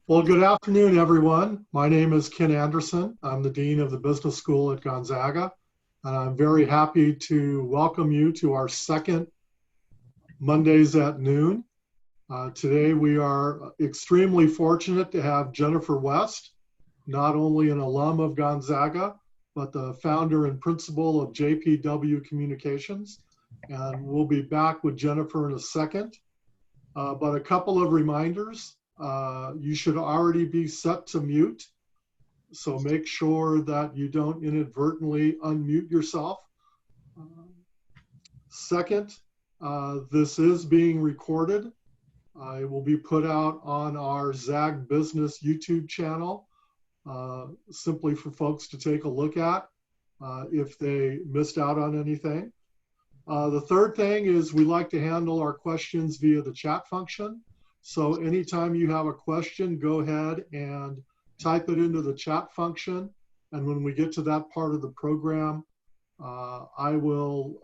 Well, good afternoon, everyone. My name is Ken Anderson. I'm the Dean of the Business School at Gonzaga, and I'm very happy to welcome you to our second Mondays at noon. Today, we are extremely fortunate to have Jennifer West, not only an alum of Gonzaga, but the founder and principal of JPW Communications. And we'll be back with Jennifer in a second. But a couple of reminders. You should already be set to mute. So make sure that you don't inadvertently unmute yourself. Second, this is being recorded. It will be put out on our ZAG Business YouTube channel, simply for folks to take a look at if they missed out on anything. The third thing is we like to handle our questions via the chat function. So anytime you have a question, go ahead and type it into the chat function. And when we get to that part of the program, I will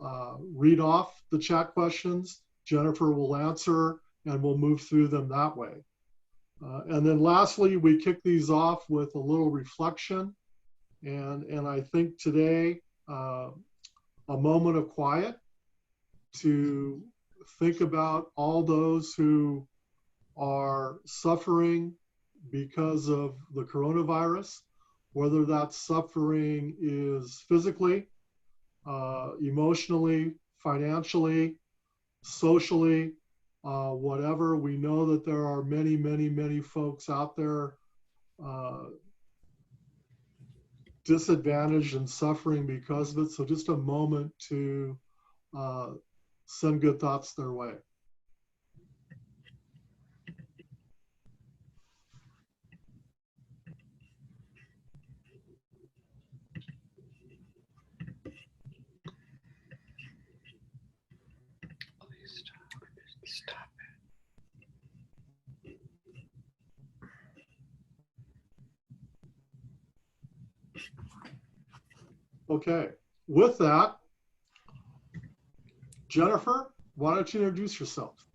read off the chat questions. Jennifer will answer, and we'll move through them that way. And then lastly, we kick these off with a little reflection. And I think today, a moment of quiet to think about all those who are suffering because of the coronavirus, whether that suffering is physically, emotionally, financially, socially, whatever. We know that there are many, many, many folks out there disadvantaged and suffering because of it. So just a moment to send good thoughts their way. Okay, with that, Jennifer, why don't you introduce yourself?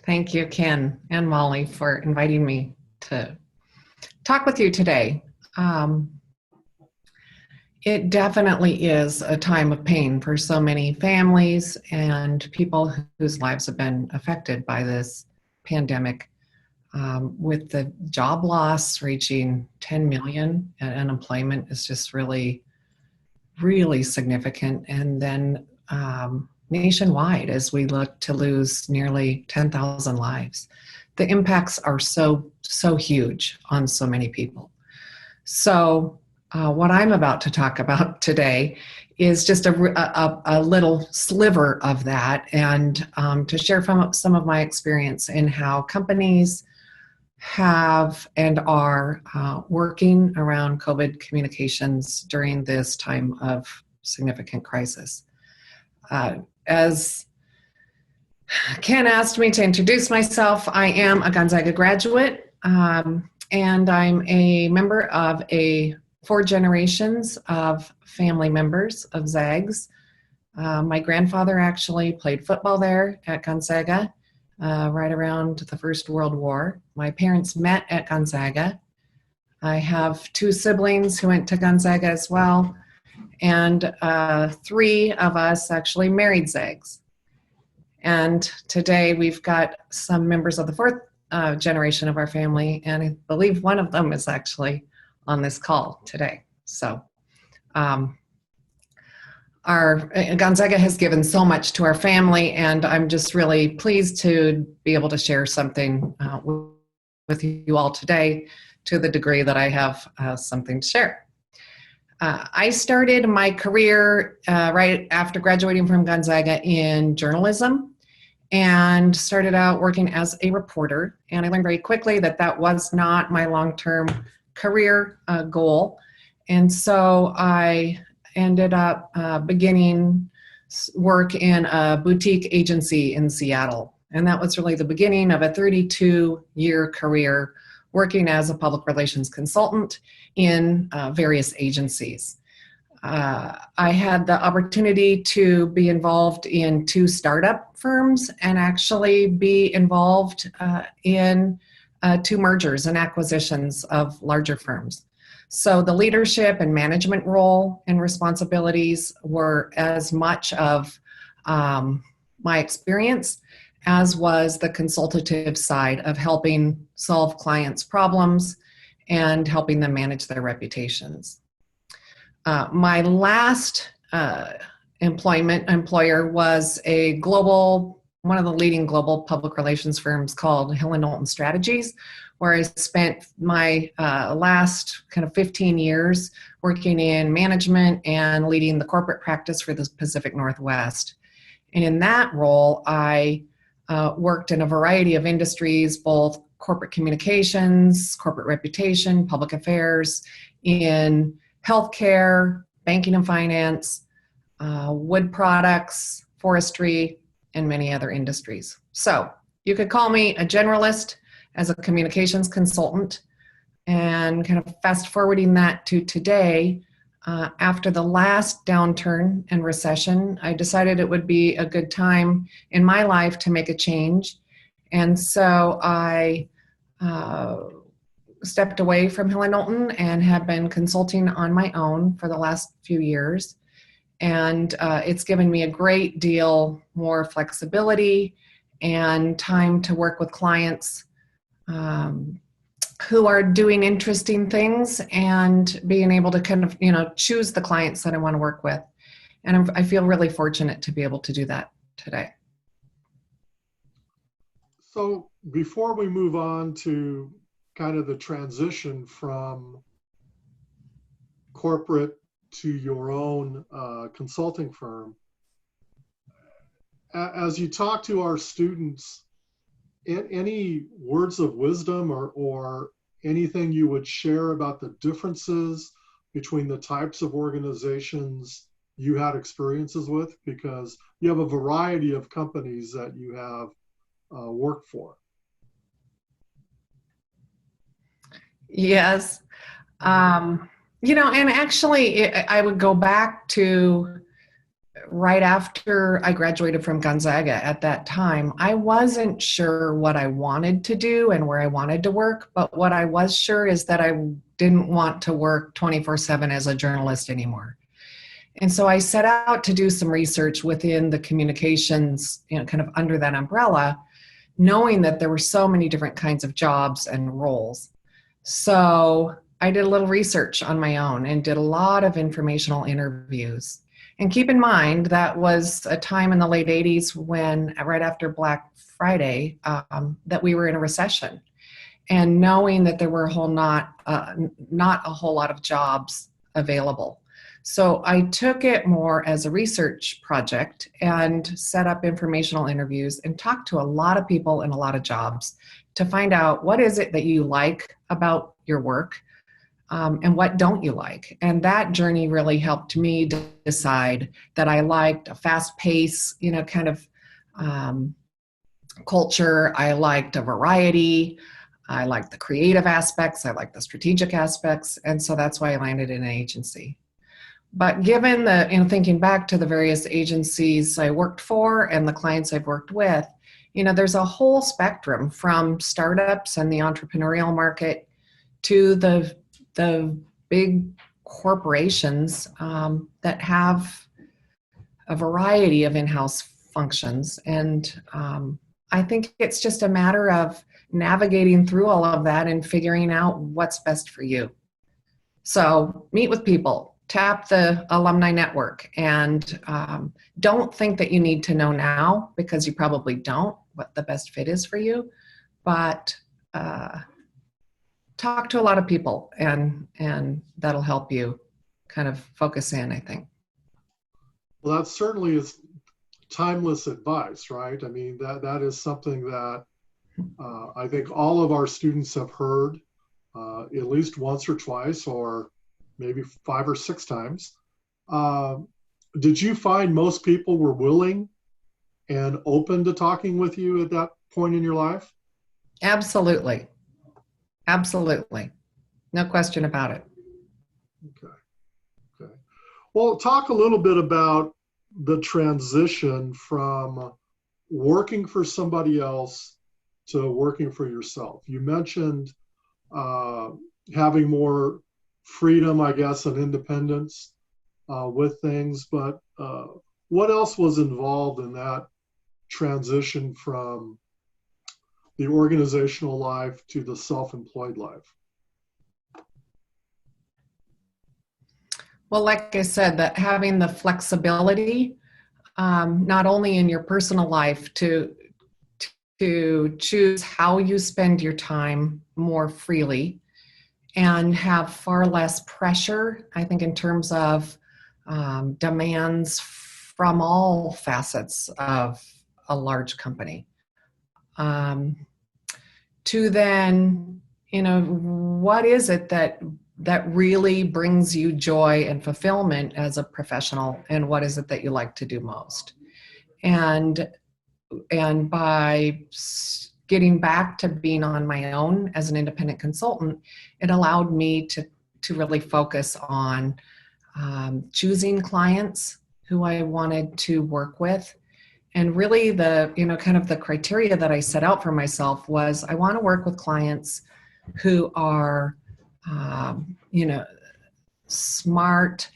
Thank you, Ken and Molly, for inviting me to talk with you today. It definitely is a time of pain for so many families and people whose lives have been affected by this pandemic, with the job loss reaching 10 million, and unemployment is just really, really significant. And then nationwide, as we look to lose nearly 10,000 lives. The impacts are so huge on so many people. So what I'm about to talk about today is just a little sliver of that, and to share some of my experience in how companies have and are working around COVID communications during this time of significant crisis. As Ken asked me to introduce myself, I am a Gonzaga graduate, and I'm a member of 4 generations of family members of Zags. My grandfather actually played football there at Gonzaga right around the First World War. My parents met at Gonzaga. I have 2 siblings who went to Gonzaga as well. And 3 of us actually married Zags. And today we've got some members of the 4th generation of our family, and I believe one of them is actually on this call today. So our Gonzaga has given so much to our family, and I'm just really pleased to be able to share something with you all today, to the degree that I have something to share. I started my career right after graduating from Gonzaga in journalism, and started out working as a reporter. And I learned very quickly that that was not my long-term career goal. And so I ended up beginning work in a boutique agency in Seattle. And that was really the beginning of a 32-year career working as a public relations consultant in various agencies. I had the opportunity to be involved in 2 startup firms, and actually be involved in to mergers and acquisitions of larger firms. So the leadership and management role and responsibilities were as much of my experience as was the consultative side of helping solve clients' problems and helping them manage their reputations. My last employer was one of the leading global public relations firms called Hill & Knowlton Strategies, where I spent my last kind of 15 years working in management and leading the corporate practice for the Pacific Northwest. And in that role, I worked in a variety of industries, both corporate communications, corporate reputation, public affairs, in healthcare, banking and finance, wood products, forestry, and many other industries. So you could call me a generalist as a communications consultant. And kind of fast forwarding that to today, after the last downturn and recession, I decided it would be a good time in my life to make a change. And so I stepped away from Hill & Knowlton and have been consulting on my own for the last few years. And it's given me a great deal more flexibility and time to work with clients who are doing interesting things and being able to kind of, choose the clients that I want to work with. And I feel really fortunate to be able to do that today. So before we move on to kind of the transition from corporate to your own consulting firm, as you talk to our students, any words of wisdom or anything you would share about the differences between the types of organizations you had experiences with? Because you have a variety of companies that you have worked for. Yes. And actually, I would go back to right after I graduated from Gonzaga. At that time, I wasn't sure what I wanted to do and where I wanted to work, but what I was sure is that I didn't want to work 24/7 as a journalist anymore. And so I set out to do some research within the communications, kind of under that umbrella, knowing that there were so many different kinds of jobs and roles. So I did a little research on my own and did a lot of informational interviews. And keep in mind, that was a time in the late 80s when, right after Black Friday, that we were in a recession. And knowing that there were not a whole lot of jobs available. So I took it more as a research project and set up informational interviews and talked to a lot of people in a lot of jobs to find out what is it that you like about your work and what don't you like. And that journey really helped me decide that I liked a fast pace, kind of culture. I liked a variety. I liked the creative aspects. I liked the strategic aspects. And so that's why I landed in an agency. But given thinking back to the various agencies I worked for and the clients I've worked with, there's a whole spectrum from startups and the entrepreneurial market to the big corporations that have a variety of in-house functions. And I think it's just a matter of navigating through all of that and figuring out what's best for you. So meet with people, tap the alumni network, and don't think that you need to know now, because you probably don't, what the best fit is for you. But talk to a lot of people, and that'll help you kind of focus in, I think. Well, that certainly is timeless advice, right? I mean, that is something that I think all of our students have heard at least once or twice, or maybe 5 or 6 times. Did you find most people were willing and open to talking with you at that point in your life? Absolutely. Absolutely. No question about it. Okay. Well, talk a little bit about the transition from working for somebody else to working for yourself? You mentioned uh, having more freedom, I guess, and independence with things, but what else was involved in that transition from the organizational life to the self-employed life? Well, like I said, that having the flexibility, not only in your personal life to choose how you spend your time more freely and have far less pressure, I think, in terms of demands from all facets of a large company. To then, what is it that really brings you joy and fulfillment as a professional, and what is it that you like to do most? And by getting back to being on my own as an independent consultant, it allowed me to really focus on choosing clients who I wanted to work with. And really kind of the criteria that I set out for myself was I want to work with clients who are, smart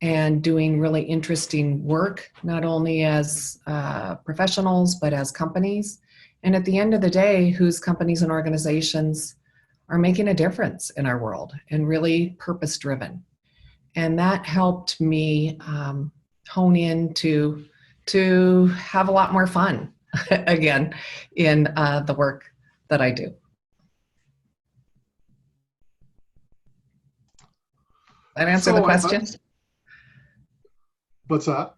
and doing really interesting work, not only as professionals, but as companies. And at the end of the day, whose companies and organizations are making a difference in our world and really purpose driven. And that helped me hone in to have a lot more fun again in the work that I do. That answer the question? What's that?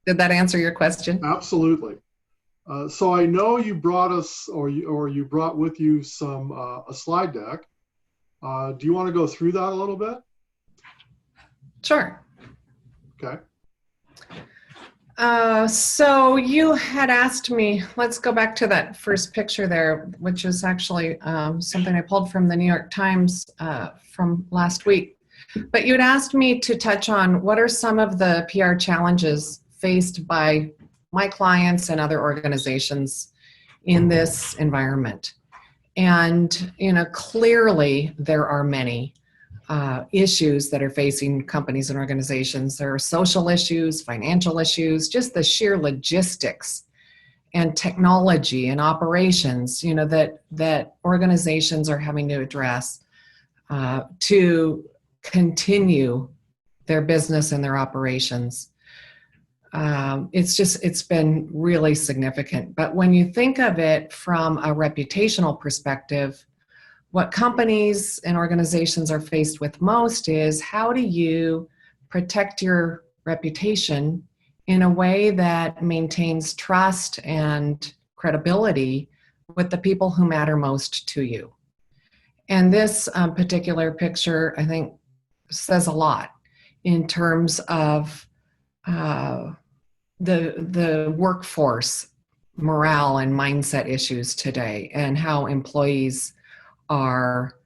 Did that answer your question? Absolutely. So I know you brought us, or you brought with you some a slide deck. Do you want to go through that a little bit? Sure. Okay. So you had asked me, let's go back to that first picture there, which is actually something I pulled from the New York Times from last week. But you had asked me to touch on what are some of the PR challenges faced by my clients and other organizations in this environment. And, clearly there are many issues that are facing companies and organizations. There are social issues, financial issues, just the sheer logistics and technology and operations, that organizations are having to address to continue their business and their operations. It's been really significant. But when you think of it from a reputational perspective, what companies and organizations are faced with most is how do you protect your reputation in a way that maintains trust and credibility with the people who matter most to you. And this particular picture, I think, says a lot in terms of the workforce morale and mindset issues today, and how employees are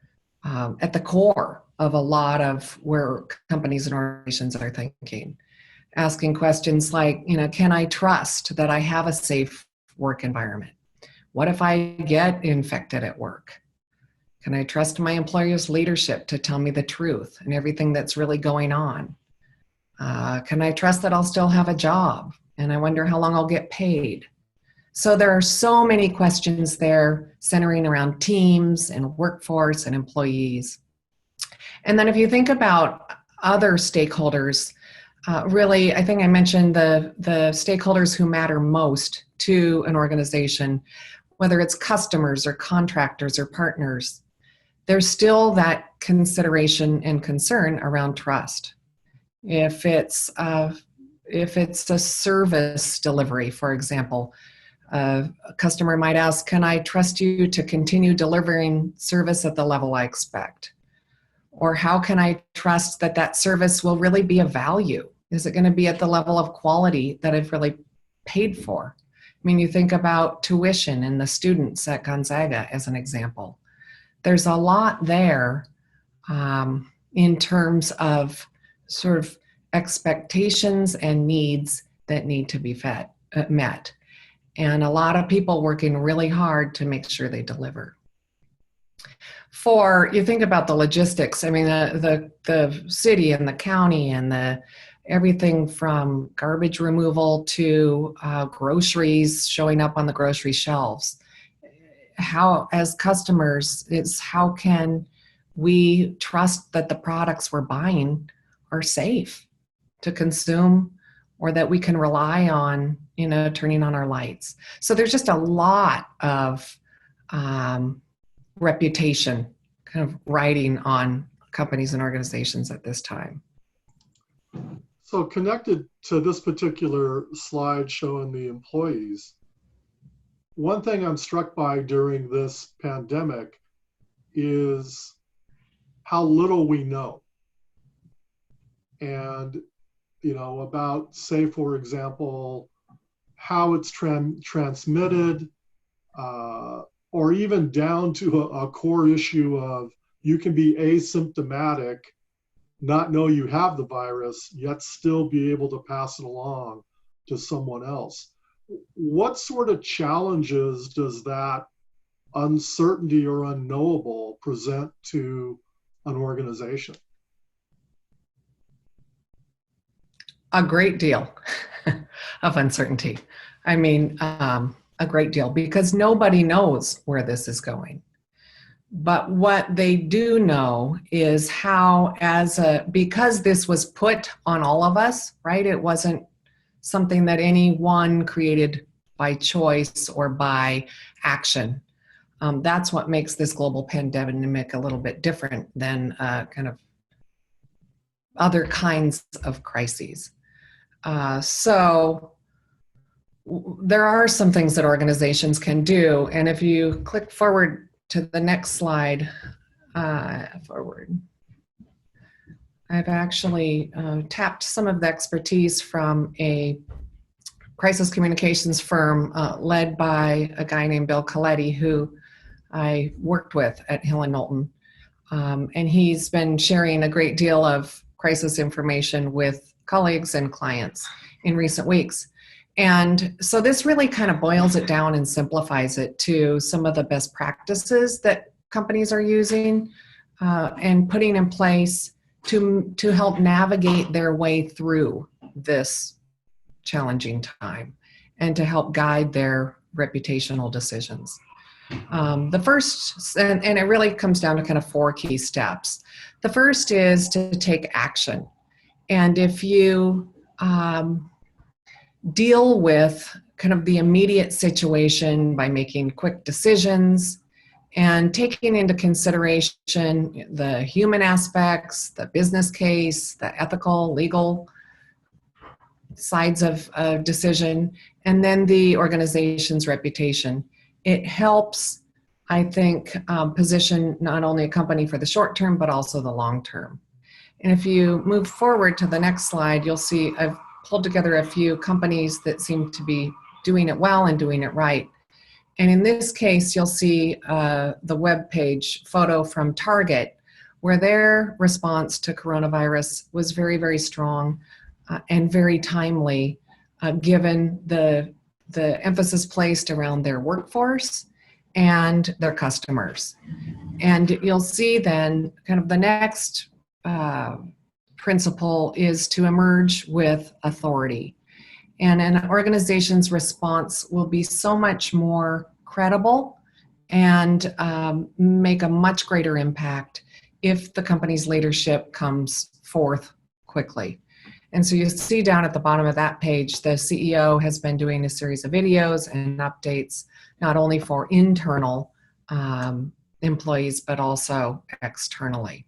at the core of a lot of where companies and organizations are thinking. Asking questions like, can I trust that I have a safe work environment? What if I get infected at work? Can I trust my employer's leadership to tell me the truth and everything that's really going on? Can I trust that I'll still have a job? And I wonder how long I'll get paid. So there are so many questions there centering around teams and workforce and employees. And then if you think about other stakeholders, really, I think I mentioned the stakeholders who matter most to an organization, whether it's customers or contractors or partners. There's still that consideration and concern around trust. If it's a service delivery, for example, a customer might ask, can I trust you to continue delivering service at the level I expect? Or how can I trust that that service will really be of value? Is it going to be at the level of quality that I've really paid for? I mean, you think about tuition and the students at Gonzaga as an example. There's a lot there in terms of sort of expectations and needs that need to be met. and a lot of people working really hard to make sure they deliver. You think about the logistics, I mean, the city and the county and everything from garbage removal to groceries showing up on the grocery shelves. How, as customers, how can we trust that the products we're buying are safe to consume, or that we can rely on, turning on our lights? So there's just a lot of reputation kind of riding on companies and organizations at this time. So connected to this particular slide showing the employees, one thing I'm struck by during this pandemic is how little we know. And, about, say, for example, how it's transmitted, or even down to a core issue of you can be asymptomatic, not know you have the virus, yet still be able to pass it along to someone else. What sort of challenges does that uncertainty or unknowable present to an organization? A great deal of uncertainty. I mean, a great deal, because nobody knows where this is going. But what they do know is how, because this was put on all of us, right? It wasn't something that anyone created by choice or by action. That's what makes this global pandemic a little bit different than kind of other kinds of crises. So there are some things that organizations can do. And if you click forward to the next slide, forward, I've actually tapped some of the expertise from a crisis communications firm led by a guy named Bill Coletti, who I worked with at Hill & Knowlton. And he's been sharing a great deal of crisis information with colleagues and clients in recent weeks. And so this really kind of boils it down and simplifies it to some of the best practices that companies are using and putting in place to help navigate their way through this challenging time and to help guide their reputational decisions. The first, and it really comes down to kind of 4 key steps. The first is to take action. And if you deal with kind of the immediate situation by making quick decisions and taking into consideration the human aspects, the business case, the ethical, legal sides of a decision, and then the organization's reputation, it helps, I think, position not only a company for the short term, but also the long term. And if you move forward to the next slide, you'll see I've pulled together a few companies that seem to be doing it well and doing it right. And in this case, you'll see the web page photo from Target, where their response to coronavirus was very, very strong and very timely, given the emphasis placed around their workforce and their customers. And you'll see then kind of the next principle is to emerge with authority. And an organization's response will be so much more credible and make a much greater impact if the company's leadership comes forth quickly. And so you see down at the bottom of that page, the CEO has been doing a series of videos and updates, not only for internal employees, but also externally.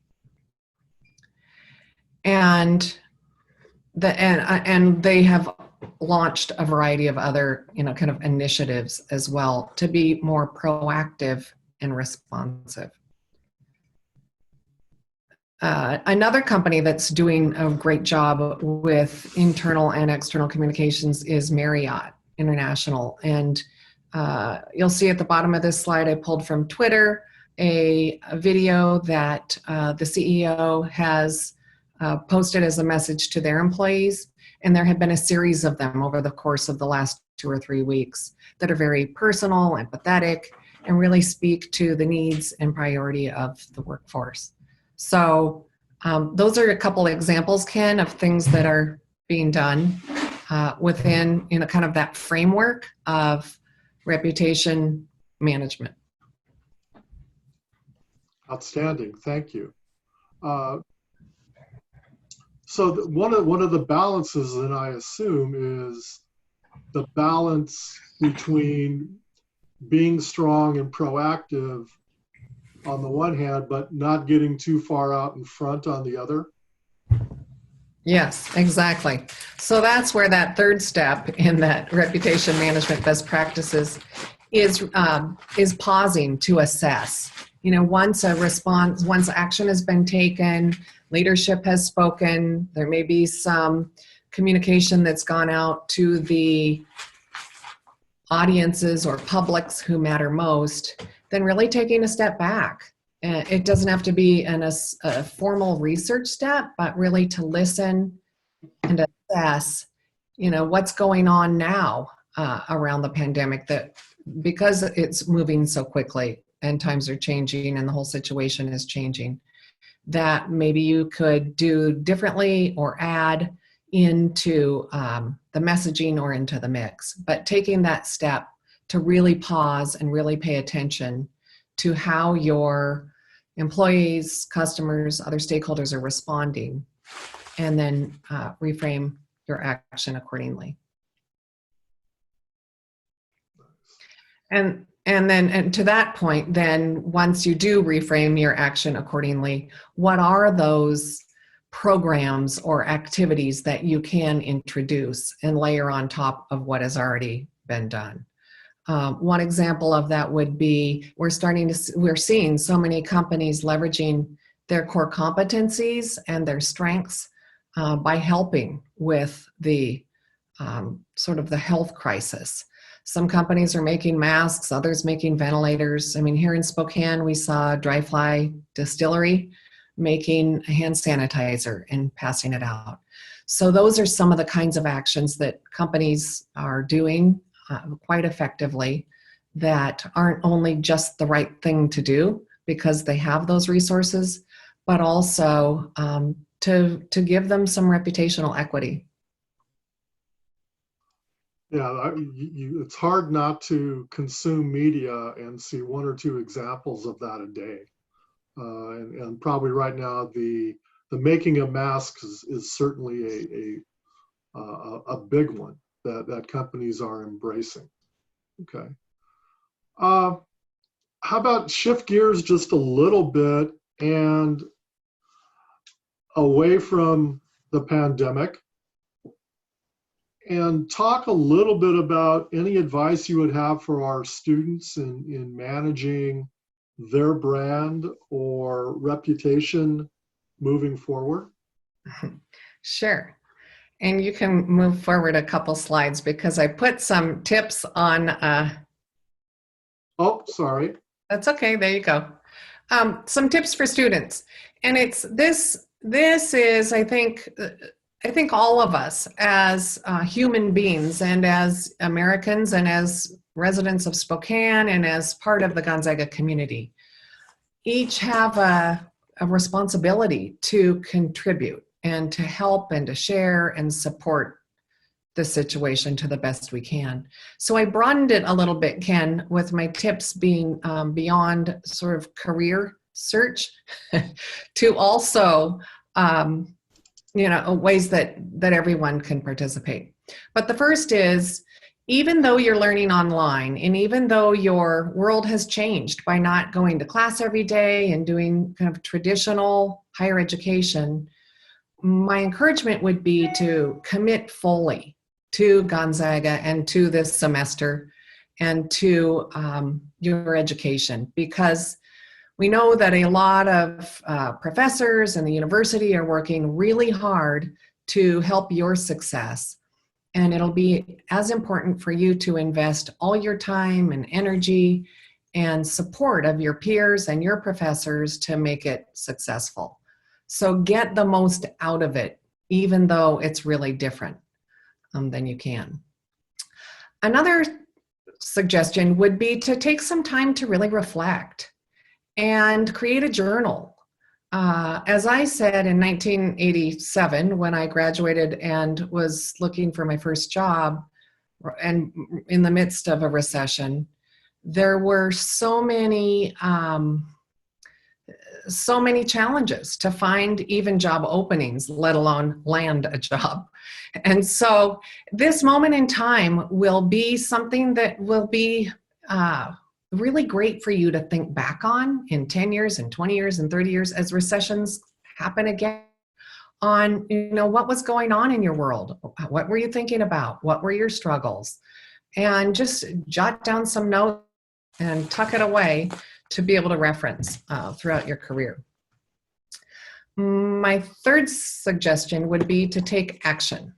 And they have launched a variety of other, kind of initiatives as well to be more proactive and responsive. Another company that's doing a great job with internal and external communications is Marriott International. And you'll see at the bottom of this slide, I pulled from Twitter a video that the CEO has posted as a message to their employees. And there have been a series of them over the course of the last 2 or 3 weeks that are very personal, empathetic, and really speak to the needs and priority of the workforce. So those are a couple of examples, Ken, of things that are being done within, kind of that framework of reputation management. Outstanding, thank you. So one of the balances that I assume is the balance between being strong and proactive on the one hand, but not getting too far out in front on the other. Yes, exactly. So that's where that third step in that reputation management best practices is pausing to assess. Once action has been taken, leadership has spoken, there may be some communication that's gone out to the audiences or publics who matter most, then really taking a step back. It doesn't have to be a formal research step, but really to listen and assess, what's going on now around the pandemic, that because it's moving so quickly and times are changing and the whole situation is changing, that maybe you could do differently or add into the messaging or into the mix. But taking that step to really pause and really pay attention to how your employees, customers, other stakeholders are responding, and then reframe your action accordingly. And to that point, then once you do reframe your action accordingly, what are those programs or activities that you can introduce and layer on top of what has already been done? One example of that would be we're seeing so many companies leveraging their core competencies and their strengths by helping with the sort of the health crisis. Some companies are making masks, others making ventilators. I mean, here in Spokane, we saw Dry Fly Distillery making a hand sanitizer and passing it out. So those are some of the kinds of actions that companies are doing quite effectively that aren't only just the right thing to do because they have those resources, but also to give them some reputational equity. Yeah, it's hard not to consume media and see one or two examples of that a day. And probably right now, the making of masks is certainly a big one that companies are embracing. Okay. How about shift gears just a little bit and away from the pandemic, and talk a little bit about any advice you would have for our students in managing their brand or reputation moving forward? Sure. And you can move forward a couple slides because I put some tips on. Oh, sorry. That's okay. There you go. Some tips for students. And it's this is, I think all of us as human beings and as Americans and as residents of Spokane and as part of the Gonzaga community, each have a responsibility to contribute and to help and to share and support the situation to the best we can. So I broadened it a little bit, Ken, with my tips being beyond sort of career search to also ways that everyone can participate. But the first is, even though you're learning online and even though your world has changed by not going to class every day and doing kind of traditional higher education, my encouragement would be to commit fully to Gonzaga and to this semester and to your education, because we know that a lot of professors and the university are working really hard to help your success. And it'll be as important for you to invest all your time and energy and support of your peers and your professors to make it successful. So get the most out of it, even though it's really different. then you can. Another suggestion would be to take some time to really reflect and create a journal. As I said in 1987, when I graduated and was looking for my first job, and in the midst of a recession, there were so many challenges to find even job openings, let alone land a job. And so this moment in time will be something that will be really great for you to think back on in 10 years and 20 years and 30 years as recessions happen again, on, what was going on in your world? What were you thinking about? What were your struggles? And just jot down some notes and tuck it away to be able to reference throughout your career. My third suggestion would be to take action.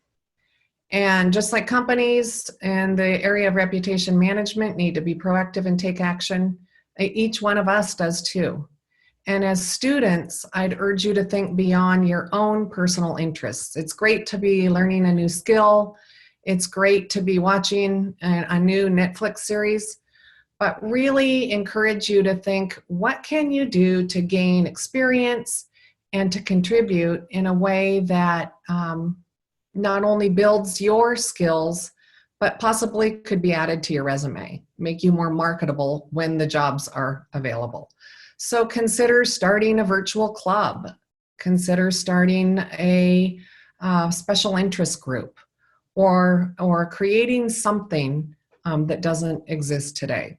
And just like companies in the area of reputation management need to be proactive and take action, each one of us does too. And as students, I'd urge you to think beyond your own personal interests. It's great to be learning a new skill. It's great to be watching a new Netflix series, but really encourage you to think, what can you do to gain experience and to contribute in a way that not only builds your skills, but possibly could be added to your resume, make you more marketable when the jobs are available. So consider starting a virtual club. Consider starting a special interest group, or creating something that doesn't exist today.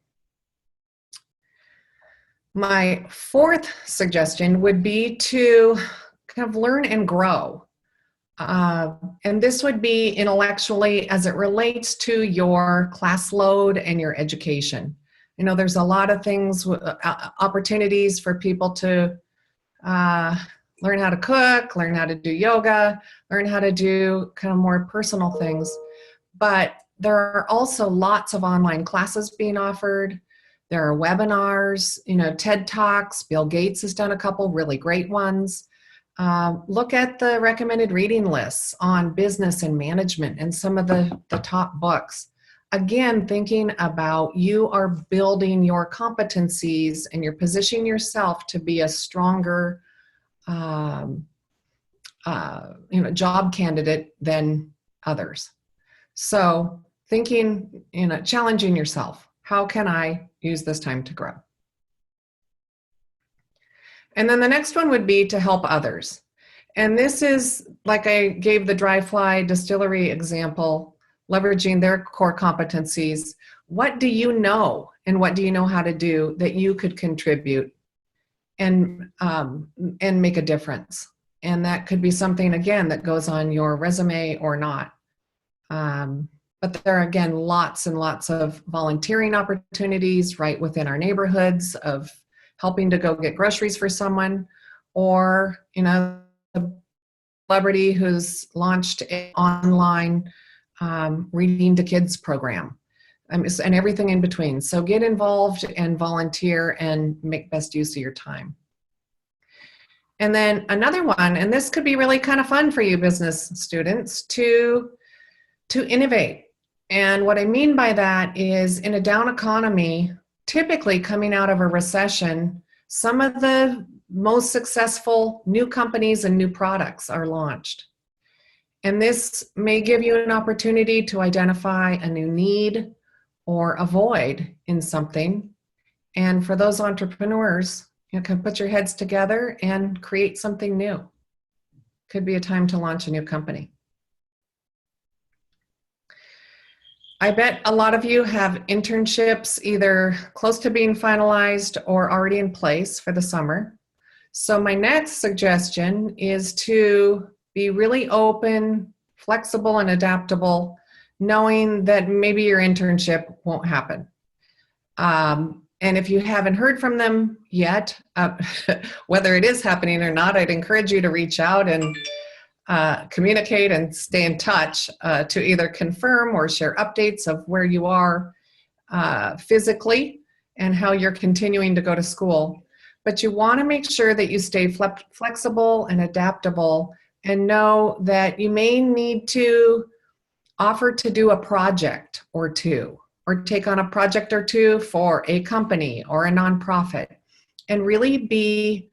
My fourth suggestion would be to kind of learn and grow. And this would be intellectually as it relates to your class load and your education. There's a lot of things, opportunities for people to learn how to cook, learn how to do yoga, learn how to do kind of more personal things. But there are also lots of online classes being offered. There are webinars, TED Talks. Bill Gates has done a couple really great ones. Look at the recommended reading lists on business and management and some of the top books. Again, thinking about you are building your competencies and you're positioning yourself to be a stronger job candidate than others. So thinking, challenging yourself. How can I use this time to grow? And then the next one would be to help others. And this is, like I gave the Dry Fly Distillery example, leveraging their core competencies. What do you know and what do you know how to do that you could contribute and make a difference? And that could be something, again, that goes on your resume or not. But there are, again, lots and lots of volunteering opportunities right within our neighborhoods of helping to go get groceries for someone, or, a celebrity who's launched an online reading to kids program, and everything in between. So get involved and volunteer and make best use of your time. And then another one, and this could be really kind of fun for you business students, to innovate. And what I mean by that is, in a down economy, typically coming out of a recession, some of the most successful new companies and new products are launched. And this may give you an opportunity to identify a new need or a void in something. And for those entrepreneurs, you can put your heads together and create something new. Could be a time to launch a new company. I bet a lot of you have internships either close to being finalized or already in place for the summer. So my next suggestion is to be really open, flexible, and adaptable, knowing that maybe your internship won't happen. And if you haven't heard from them yet, whether it is happening or not, I'd encourage you to reach out and communicate and stay in touch to either confirm or share updates of where you are physically and how you're continuing to go to school. But you want to make sure that you stay flexible and adaptable, and know that you may need to offer to do a project or two, or take on a project or two for a company or a nonprofit, and really be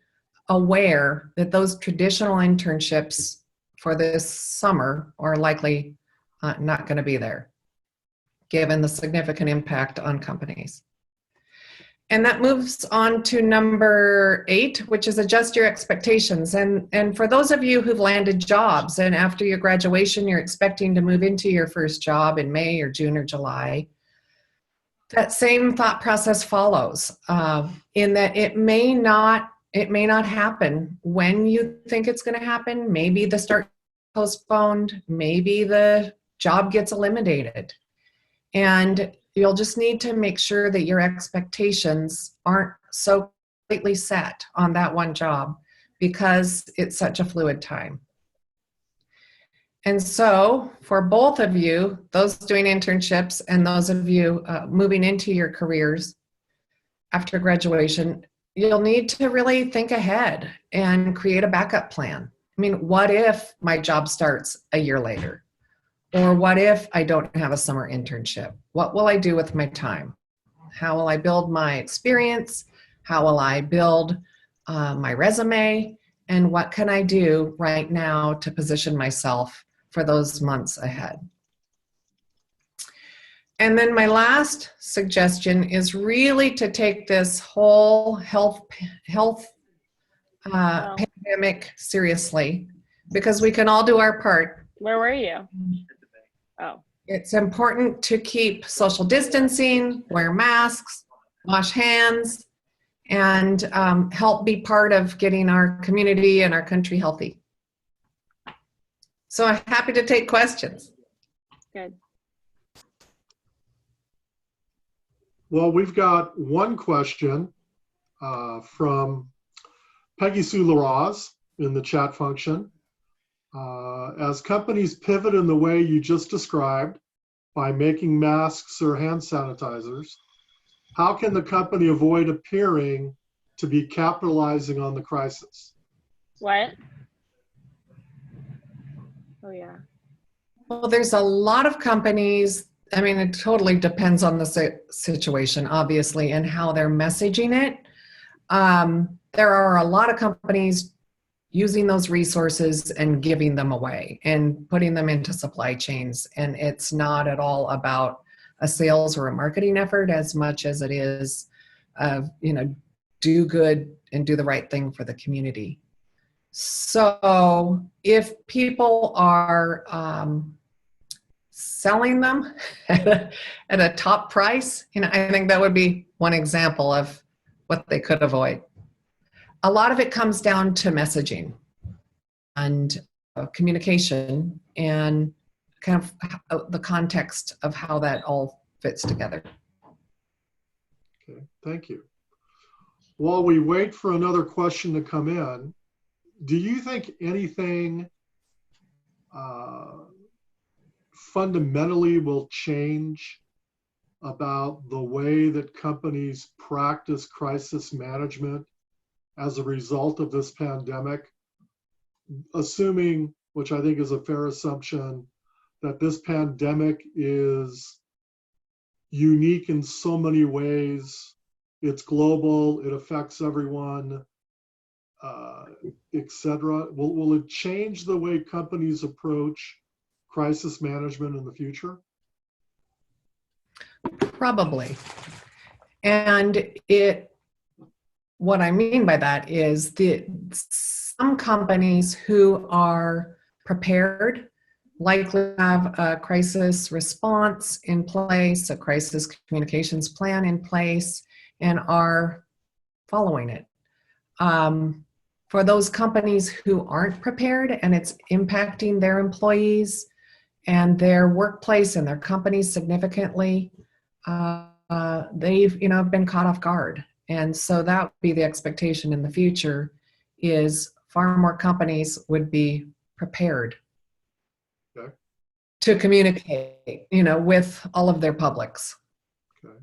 aware that those traditional internships for this summer are likely not going to be there, given the significant impact on companies. And that moves on to number 8, which is adjust your expectations. And for those of you who've landed jobs and after your graduation, you're expecting to move into your first job in May or June or July, that same thought process follows, in that it may not happen when you think it's going to happen. Maybe the start postponed, maybe the job gets eliminated. And you'll just need to make sure that your expectations aren't so completely set on that one job, because it's such a fluid time. And so for both of you, those doing internships and those of you moving into your careers after graduation, you'll need to really think ahead and create a backup plan. I mean, what if my job starts a year later? Or what if I don't have a summer internship? What will I do with my time? How will I build my experience? How will I build my resume? And what can I do right now to position myself for those months ahead? And then my last suggestion is really to take this whole health pandemic seriously, because we can all do our part. Where were you? Oh. It's important to keep social distancing, wear masks, wash hands, and help be part of getting our community and our country healthy. So I'm happy to take questions. Good. Well, we've got one question from Peggy Sue Laraz in the chat function. As companies pivot in the way you just described by making masks or hand sanitizers, how can the company avoid appearing to be capitalizing on the crisis? What? Oh, yeah. Well, there's a lot of companies. I mean, it totally depends on the situation, obviously, and how they're messaging it. There are a lot of companies using those resources and giving them away and putting them into supply chains. And it's not at all about a sales or a marketing effort as much as it is, do good and do the right thing for the community. So if people are selling them at a top price, I think that would be one example of what they could avoid. A lot of it comes down to messaging and communication and kind of the context of how that all fits together. Okay, thank you. While we wait for another question to come in, do you think anything fundamentally will change about the way that companies practice crisis management as a result of this pandemic, assuming, which I think is a fair assumption, that this pandemic is unique in so many ways? It's global, it affects everyone, etc. Will it change the way companies approach crisis management in the future? Probably. And what I mean by that is some companies who are prepared likely have a crisis response in place, a crisis communications plan in place, and are following it. For those companies who aren't prepared and it's impacting their employees and their workplace and their companies significantly, they've been caught off guard. And so that would be the expectation in the future, is far more companies would be prepared to communicate, with all of their publics. Okay.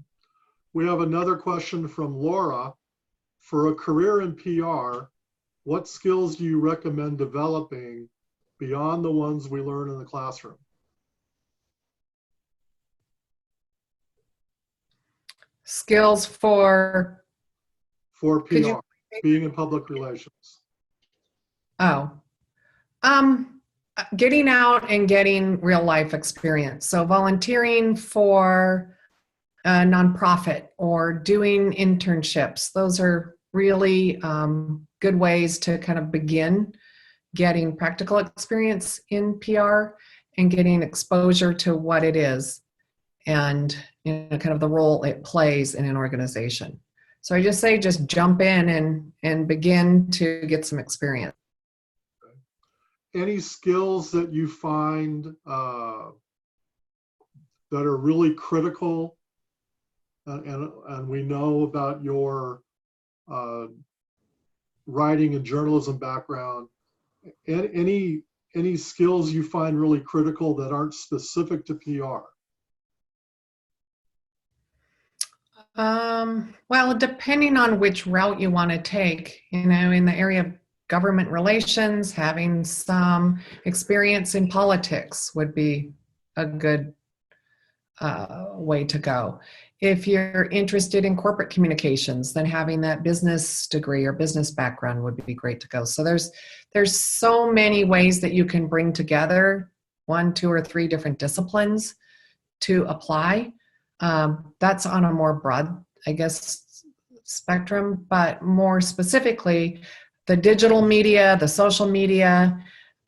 We have another question from Laura. For a career in PR, what skills do you recommend developing beyond the ones we learn in the classroom? Skills for, for could PR, you, being in public relations? oh, getting out and getting real life experience. So volunteering for a nonprofit or doing internships. Those are really good ways to kind of begin getting practical experience in PR and getting exposure to what it is and kind of the role it plays in an organization. So I just say just jump in and begin to get some experience. Any skills that you find that are really critical, and we know about your writing and journalism background, any skills you find really critical that aren't specific to PR? Well, depending on which route you want to take, in the area of government relations, having some experience in politics would be a good way to go. If you're interested in corporate communications, then having that business degree or business background would be great to go. So there's so many ways that you can bring together 1, 2, or 3 different disciplines to apply. That's on a more broad, I guess, spectrum, but more specifically, the digital media, the social media,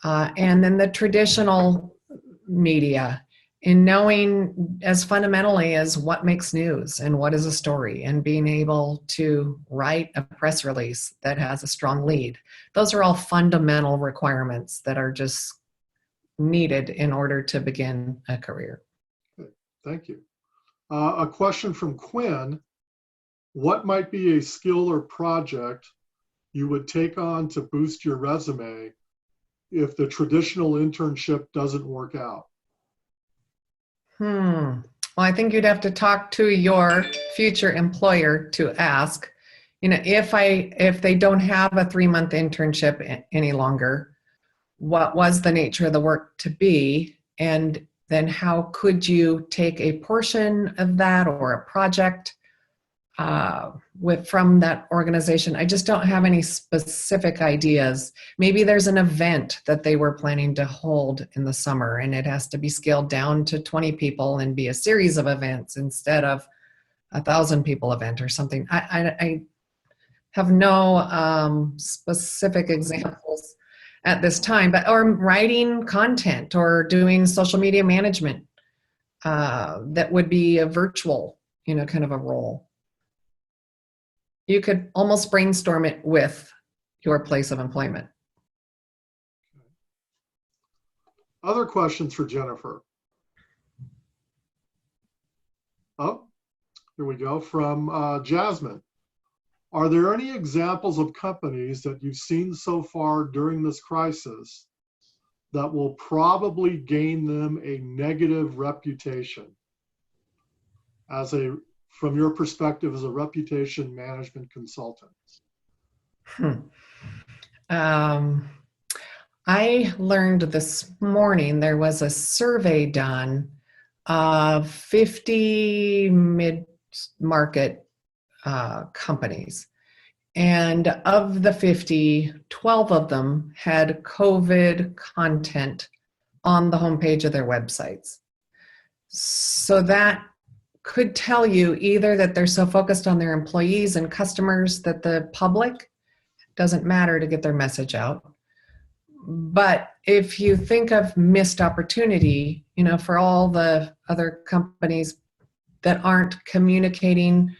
and then the traditional media, in knowing as fundamentally as what makes news and what is a story, and being able to write a press release that has a strong lead. Those are all fundamental requirements that are just needed in order to begin a career. Okay, thank you. A question from Quinn. What might be a skill or project you would take on to boost your resume if the traditional internship doesn't work out? Well, I think you'd have to talk to your future employer to ask, if they don't have a 3-month internship any longer, what was the nature of the work to be? And then how could you take a portion of that or a project from that organization? I just don't have any specific ideas. Maybe there's an event that they were planning to hold in the summer and it has to be scaled down to 20 people and be a series of events instead of 1,000 people event or something. I have no specific examples at this time, or writing content or doing social media management that would be a virtual, kind of a role. You could almost brainstorm it with your place of employment. Other questions for Jennifer? Oh, here we go, from Jasmine. Are there any examples of companies that you've seen so far during this crisis that will probably gain them a negative reputation from your perspective as a reputation management consultant? I learned this morning there was a survey done of 50 mid-market companies. And of the 50, 12 of them had COVID content on the homepage of their websites. So that could tell you either that they're so focused on their employees and customers that the public doesn't matter to get their message out. But if you think of missed opportunity, for all the other companies that aren't communicating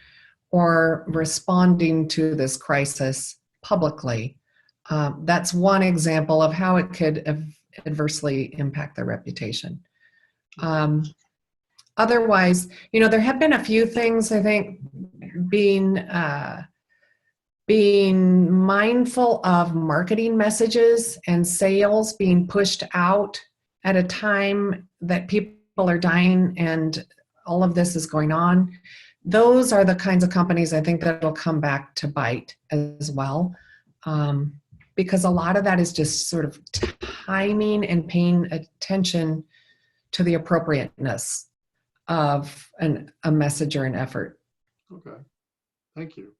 or responding to this crisis publicly, that's one example of how it could adversely impact their reputation. Otherwise, there have been a few things, I think, being mindful of marketing messages and sales being pushed out at a time that people are dying and all of this is going on. Those are the kinds of companies I think that will come back to bite as well, because a lot of that is just sort of timing and paying attention to the appropriateness of a message or an effort. Okay, thank you.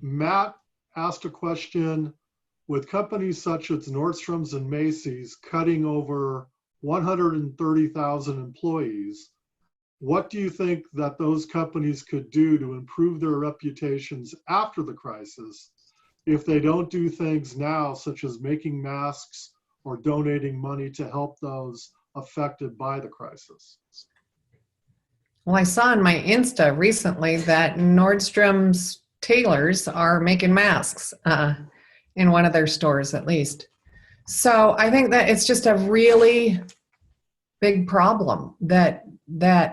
Matt asked a question, with companies such as Nordstrom's and Macy's cutting over 130,000 employees, what do you think that those companies could do to improve their reputations after the crisis if they don't do things now, such as making masks or donating money to help those affected by the crisis? Well, I saw on my Insta recently that Nordstrom's tailors are making masks in one of their stores, at least. So I think that it's just a really big problem that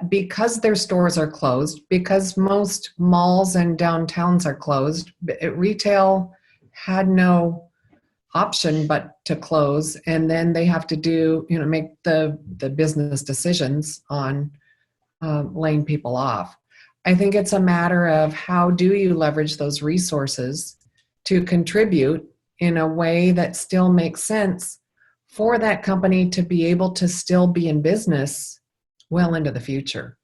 because their stores are closed, because most malls and downtowns are closed, retail had no option but to close, and then they have to do, make the business decisions on laying people off. I think it's a matter of how do you leverage those resources to contribute in a way that still makes sense for that company to be able to still be in business well into the future.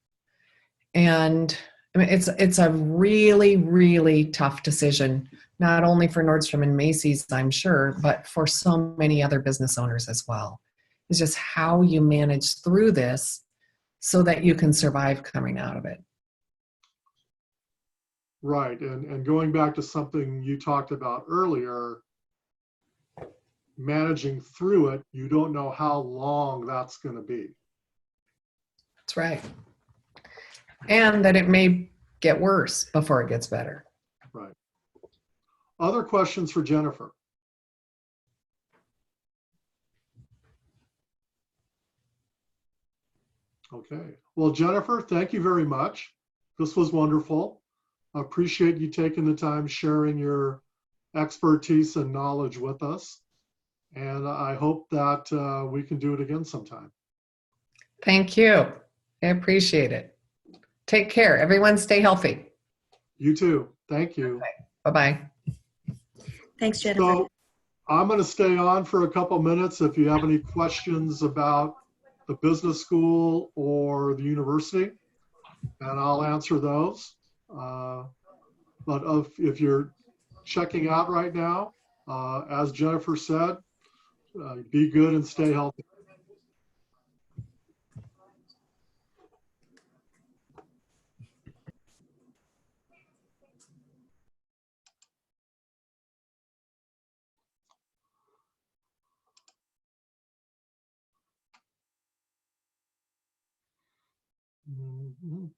And I mean, it's a really, really tough decision, not only for Nordstrom and Macy's, I'm sure, but for so many other business owners as well. It's just how you manage through this so that you can survive coming out of it. Right, and going back to something you talked about earlier, managing through it, you don't know how long that's going to be. That's right. And that it may get worse before it gets better. Right. Other questions for Jennifer? Okay. Well, Jennifer, thank you very much. This was wonderful. I appreciate you taking the time sharing your expertise and knowledge with us. And I hope that we can do it again sometime. Thank you. I appreciate it. Take care. Everyone stay healthy. You too. Thank you. Bye-bye. Thanks, Jennifer. So I'm going to stay on for a couple minutes if you have any questions about the business school or the university, and I'll answer those. But if you're checking out right now, as Jennifer said, be good and stay healthy. Mhm.